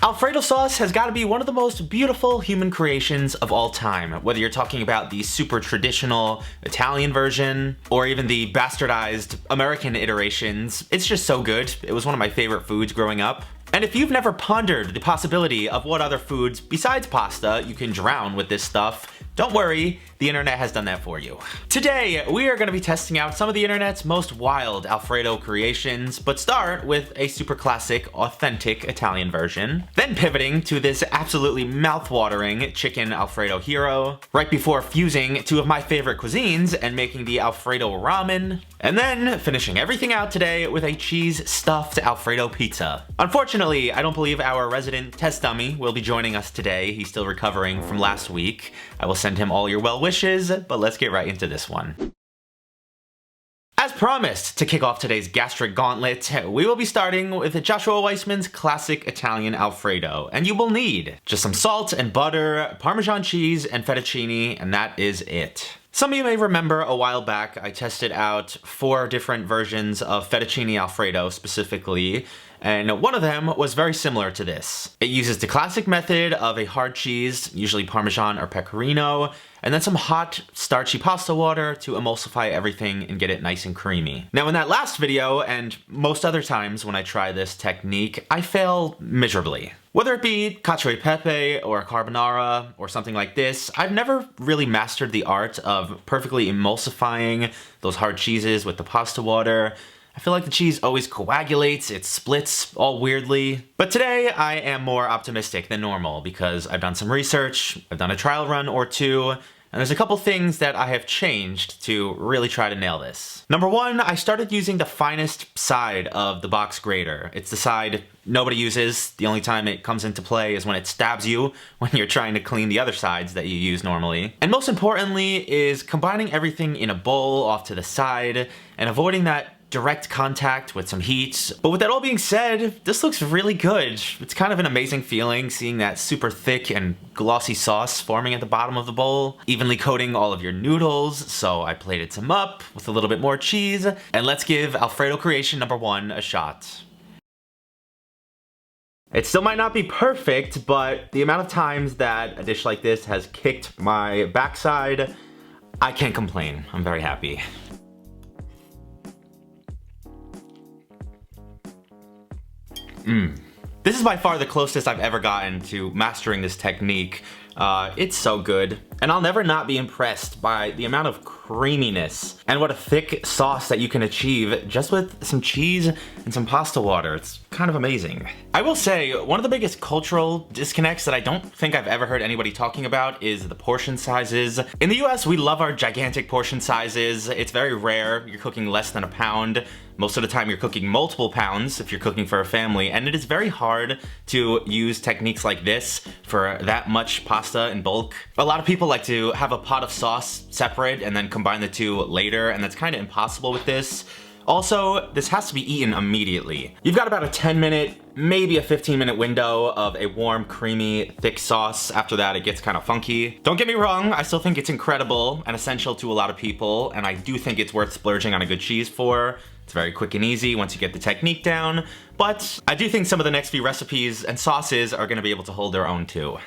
Alfredo sauce has got to be one of the most beautiful human creations of all time, whether you're talking about the super traditional Italian version or even the bastardized American iterations. It's just so good. It was one of my favorite foods growing up. And if you've never pondered the possibility of what other foods besides pasta you can drown with this stuff, don't worry, the internet has done that for you. Today, we are going to be testing out some of the internet's most wild Alfredo creations, but start with a super classic, authentic Italian version, then pivoting to this absolutely mouth-watering chicken Alfredo hero, right before fusing two of my favorite cuisines and making the Alfredo ramen, and then finishing everything out today with a cheese-stuffed Alfredo pizza. Unfortunately, I don't believe our resident test dummy will be joining us today. He's still recovering from last week. I will send him all your well wishes, but let's get right into this one. As promised, to kick off today's gastric gauntlet, we will be starting with Joshua Weissman's classic Italian Alfredo, and you will need just some salt and butter, Parmesan cheese, and fettuccine, and that is it. Some of you may remember a while back I tested out 4 different versions of fettuccine Alfredo specifically, and one of them was very similar to this. It uses the classic method of a hard cheese, usually Parmesan or Pecorino, and then some hot, starchy pasta water to emulsify everything and get it nice and creamy. Now in that last video, and most other times when I try this technique, I fail miserably. Whether it be cacio e pepe or carbonara or something like this, I've never really mastered the art of perfectly emulsifying those hard cheeses with the pasta water. I feel like the cheese always coagulates, it splits all weirdly. But today I am more optimistic than normal because I've done some research, I've done a trial run or two, and there's a couple things that I have changed to really try to nail this. Number one, I started using the finest side of the box grater. It's the side nobody uses. The only time it comes into play is when it stabs you when you're trying to clean the other sides that you use normally. And most importantly is combining everything in a bowl off to the side and avoiding that direct contact with some heat. But with that all being said, this looks really good. It's kind of an amazing feeling seeing that super thick and glossy sauce forming at the bottom of the bowl, evenly coating all of your noodles. So I plated some up with a little bit more cheese, and let's give Alfredo creation number 1 a shot. It still might not be perfect, but the amount of times that a dish like this has kicked my backside, I can't complain. I'm very happy. This is by far the closest I've ever gotten to mastering this technique. It's so good. And I'll never not be impressed by the amount of creaminess and what a thick sauce that you can achieve just with some cheese and some pasta water. It's kind of amazing. I will say, one of the biggest cultural disconnects that I don't think I've ever heard anybody talking about is the portion sizes. In the US, we love our gigantic portion sizes. It's very rare you're cooking less than a pound. Most of the time you're cooking multiple pounds if you're cooking for a family, and it is very hard to use techniques like this for that much pasta in bulk. A lot of people like to have a pot of sauce separate and then combine the two later, and that's kind of impossible with this. Also, this has to be eaten immediately. You've got about a 10-minute, maybe a 15-minute window of a warm, creamy, thick sauce. After that, it gets kind of funky. Don't get me wrong, I still think it's incredible and essential to a lot of people, and I do think it's worth splurging on a good cheese for. It's very quick and easy once you get the technique down, but I do think some of the next few recipes and sauces are gonna be able to hold their own too.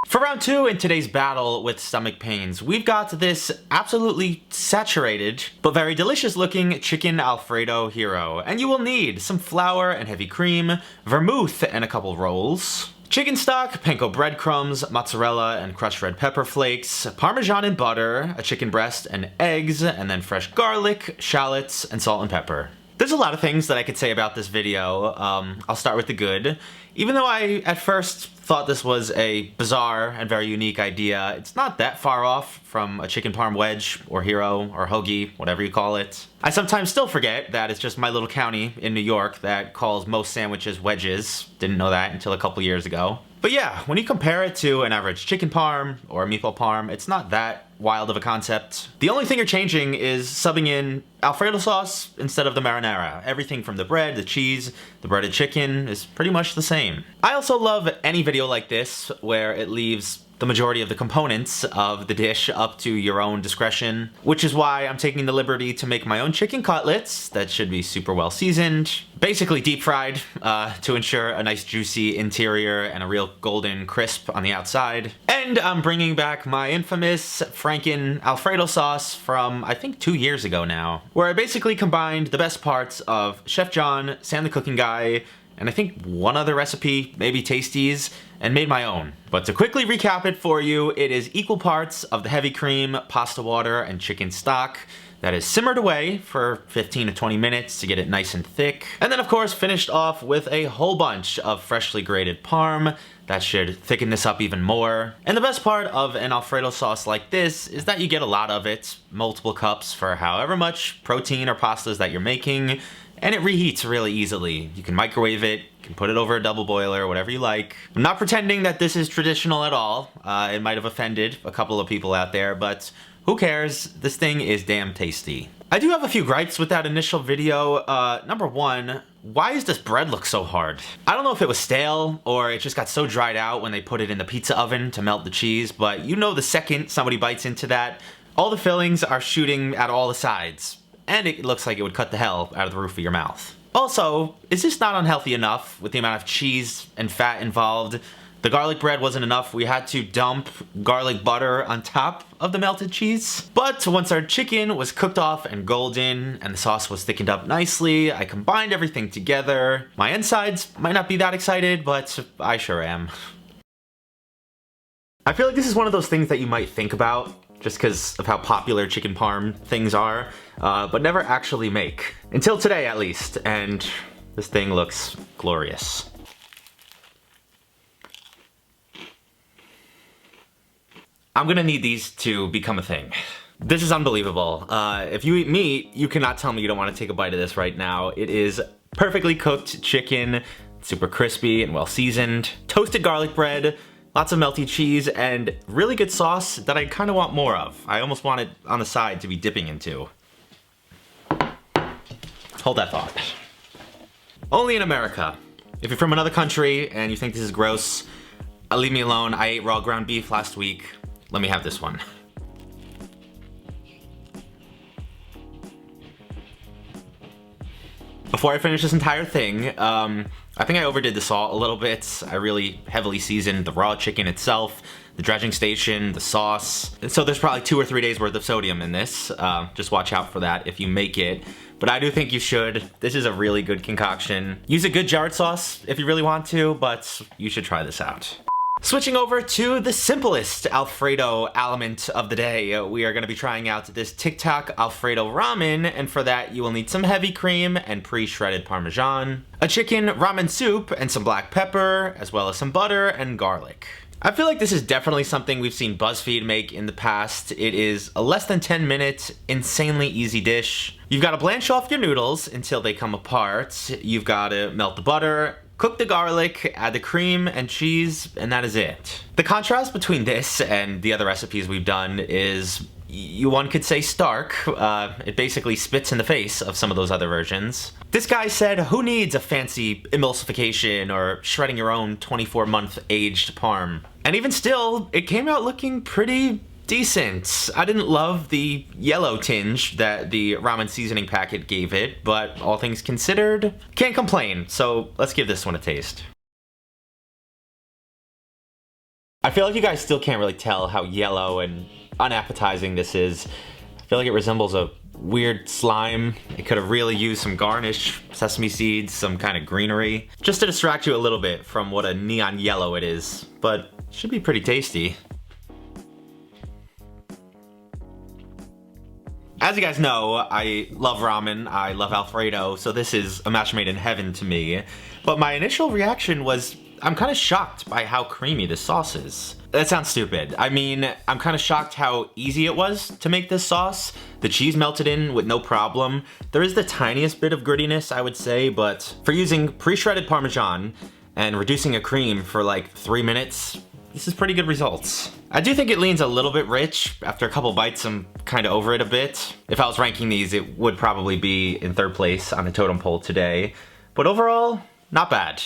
For round 2 in today's battle with stomach pains, we've got this absolutely saturated but very delicious looking chicken Alfredo hero, and you will need some flour and heavy cream, vermouth and a couple rolls, chicken stock, panko breadcrumbs, mozzarella and crushed red pepper flakes, Parmesan and butter, a chicken breast and eggs, and then fresh garlic, shallots, and salt and pepper. There's a lot of things that I could say about this video. I'll start with the good. Even though I, at first, thought this was a bizarre and very unique idea, it's not that far off from a chicken parm wedge, or hero, or hoagie, whatever you call it. I sometimes still forget that it's just my little county in New York that calls most sandwiches wedges. Didn't know that until a couple years ago. But yeah, when you compare it to an average chicken parm or a meatball parm, it's not that wild of a concept. The only thing you're changing is subbing in Alfredo sauce instead of the marinara. Everything from the bread, the cheese, the breaded chicken is pretty much the same. I also love any video video like this where it leaves the majority of the components of the dish up to your own discretion, which is why I'm taking the liberty to make my own chicken cutlets that should be super well seasoned, basically deep fried to ensure a nice juicy interior and a real golden crisp on the outside. And I'm bringing back my infamous Ramen Alfredo sauce from I think 2 years ago now, where I basically combined the best parts of Chef John, Sam the Cooking Guy, and I think one other recipe, maybe Tasties, and made my own. But to quickly recap it for you, it is equal parts of the heavy cream, pasta water, and chicken stock that is simmered away for 15 to 20 minutes to get it nice and thick. And then of course finished off with a whole bunch of freshly grated parm that should thicken this up even more. And the best part of an Alfredo sauce like this is that you get a lot of it, multiple cups for however much protein or pastas that you're making, and it reheats really easily. You can microwave it, you can put it over a double boiler, whatever you like. I'm not pretending that this is traditional at all. It might have offended a couple of people out there, but who cares? This thing is damn tasty. I do have a few gripes with that initial video. Number one, why does this bread look so hard? I don't know if it was stale or it just got so dried out when they put it in the pizza oven to melt the cheese, but you know the second somebody bites into that, all the fillings are shooting at all the sides. And it looks like it would cut the hell out of the roof of your mouth. Also, is this not unhealthy enough with the amount of cheese and fat involved? The garlic bread wasn't enough, we had to dump garlic butter on top of the melted cheese. But once our chicken was cooked off and golden and the sauce was thickened up nicely, I combined everything together. My insides might not be that excited, but I sure am. I feel like this is one of those things that you might think about just because of how popular chicken parm things are, but never actually make. Until today, at least, and this thing looks glorious. I'm gonna need these to become a thing. This is unbelievable. If you eat meat, you cannot tell me you don't want to take a bite of this right now. It is perfectly cooked chicken, super crispy and well seasoned, toasted garlic bread, lots of melty cheese, and really good sauce that I kind of want more of. I almost want it on the side to be dipping into. Hold that thought. Only in America. If you're from another country and you think this is gross, leave me alone. I ate raw ground beef last week. Let me have this one. Before I finish this entire thing, I think I overdid the salt a little bit. I really heavily seasoned the raw chicken itself, the dredging station, the sauce. And so there's probably 2 or 3 days worth of sodium in this. Just watch out for that if you make it. But I do think you should. This is a really good concoction. Use a good jarred sauce if you really want to, but you should try this out. Switching over to the simplest Alfredo element of the day, we are going to be trying out this TikTok Alfredo ramen, and for that you will need some heavy cream and pre-shredded Parmesan, a chicken ramen soup and some black pepper, as well as some butter and garlic. I feel like this is definitely something we've seen BuzzFeed make in the past. It is a less than 10-minute, insanely easy dish. You've got to blanch off your noodles until they come apart. You've got to melt the butter, cook the garlic, add the cream and cheese, and that is it. The contrast between this and the other recipes we've done is, one could say, stark. It basically spits in the face of some of those other versions. This guy said, who needs a fancy emulsification or shredding your own 24-month aged parm? And even still, it came out looking pretty decent. I didn't love the yellow tinge that the ramen seasoning packet gave it, but all things considered, can't complain, so let's give this one a taste. I feel like you guys still can't really tell how yellow and unappetizing this is. I feel like it resembles a weird slime. It could have really used some garnish, sesame seeds, some kind of greenery, just to distract you a little bit from what a neon yellow it is, but it should be pretty tasty. As you guys know, I love ramen, I love Alfredo, so this is a match made in heaven to me. But my initial reaction was, I'm kind of shocked by how creamy this sauce is. That sounds stupid. I mean, I'm kind of shocked how easy it was to make this sauce. The cheese melted in with no problem. There is the tiniest bit of grittiness, I would say, but for using pre-shredded Parmesan and reducing a cream for like 3 minutes, this is pretty good results. I do think it leans a little bit rich. After a couple bites, I'm kind of over it a bit. If I was ranking these, it would probably be in 3rd place on the totem pole today. But overall, not bad.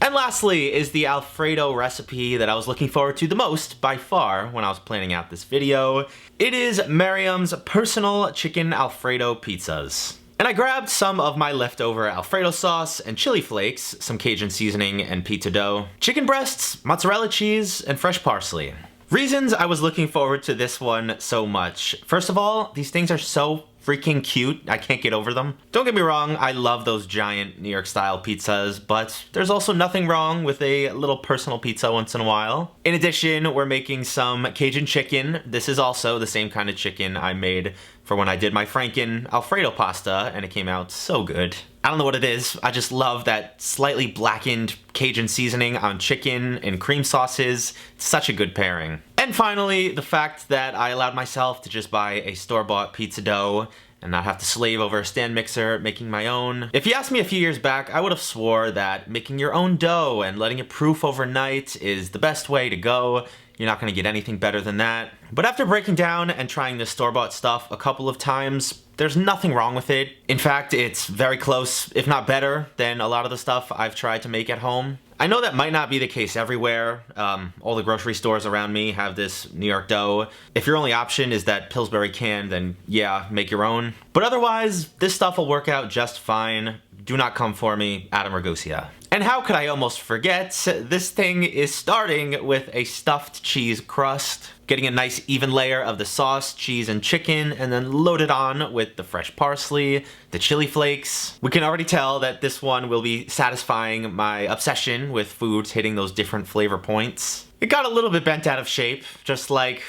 And lastly is the Alfredo recipe that I was looking forward to the most by far when I was planning out this video. It is Miriam's personal chicken Alfredo pizzas. And I grabbed some of my leftover Alfredo sauce and chili flakes, some Cajun seasoning and pizza dough, chicken breasts, mozzarella cheese, and fresh parsley. Reasons I was looking forward to this one so much. First of all, these things are so freaking cute. I can't get over them. Don't get me wrong, I love those giant New York style pizzas, but there's also nothing wrong with a little personal pizza once in a while. In addition, we're making some Cajun chicken. This is also the same kind of chicken I made for when I did my Franken Alfredo pasta, and it came out so good. I don't know what it is, I just love that slightly blackened Cajun seasoning on chicken and cream sauces. It's such a good pairing. And finally, the fact that I allowed myself to just buy a store-bought pizza dough and not have to slave over a stand mixer making my own. If you asked me a few years back, I would have swore that making your own dough and letting it proof overnight is the best way to go. You're not gonna get anything better than that. But after breaking down and trying this store-bought stuff a couple of times, there's nothing wrong with it. In fact, it's very close, if not better, than a lot of the stuff I've tried to make at home. I know that might not be the case everywhere. All the grocery stores around me have this New York dough. If your only option is that Pillsbury can, then yeah, make your own. But otherwise, this stuff will work out just fine. Do not come for me, Adam Ragusia. And how could I almost forget? This thing is starting with a stuffed cheese crust, getting a nice even layer of the sauce, cheese, and chicken, and then loaded on with the fresh parsley, the chili flakes. We can already tell that this one will be satisfying my obsession with foods hitting those different flavor points. It got a little bit bent out of shape, just like...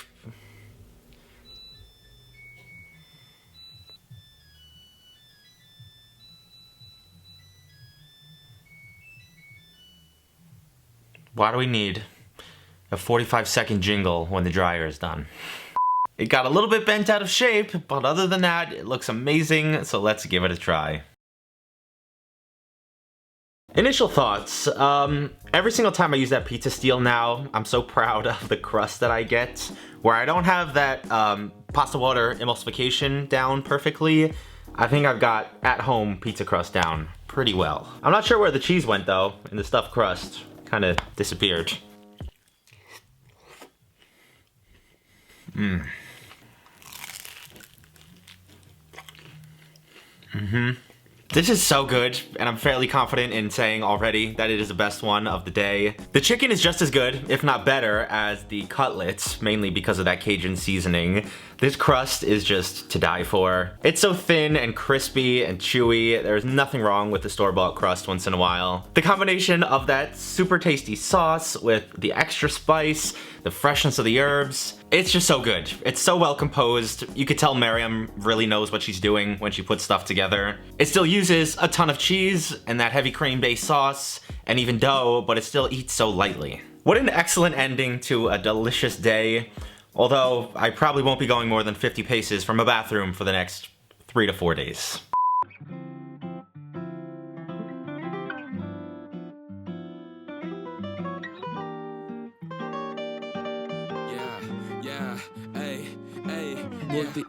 Why do we need a 45-second jingle when the dryer is done? It got a little bit bent out of shape, but other than that, it looks amazing, so let's give it a try. Initial thoughts. Every single time I use that pizza steel now, I'm so proud of the crust that I get, where I don't have that pasta water emulsification down perfectly. I think I've got at-home pizza crust down pretty well. I'm not sure where the cheese went though, in the stuffed crust. Kind of disappeared. This is so good, and I'm fairly confident in saying already that it is the best one of the day. The chicken is just as good, if not better, as the cutlets, mainly because of that Cajun seasoning. This crust is just to die for. It's so thin and crispy and chewy. There's nothing wrong with the store-bought crust once in a while. The combination of that super tasty sauce with the extra spice, the freshness of the herbs, it's just so good. It's so well composed. You could tell Miriam really knows what she's doing when she puts stuff together. It still uses a ton of cheese and that heavy cream-based sauce and even dough, but it still eats so lightly. What an excellent ending to a delicious day. Although, I probably won't be going more than 50 paces from a bathroom for the next 3 to 4 days. With the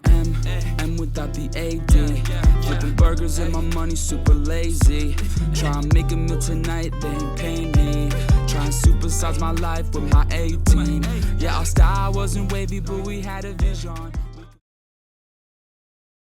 M without the AD. Flipping burgers and my money super lazy. Try and make a meal tonight, they ain't paying me. Try and supersize my life with my 18. Yeah, our style wasn't wavy, but we had a vision.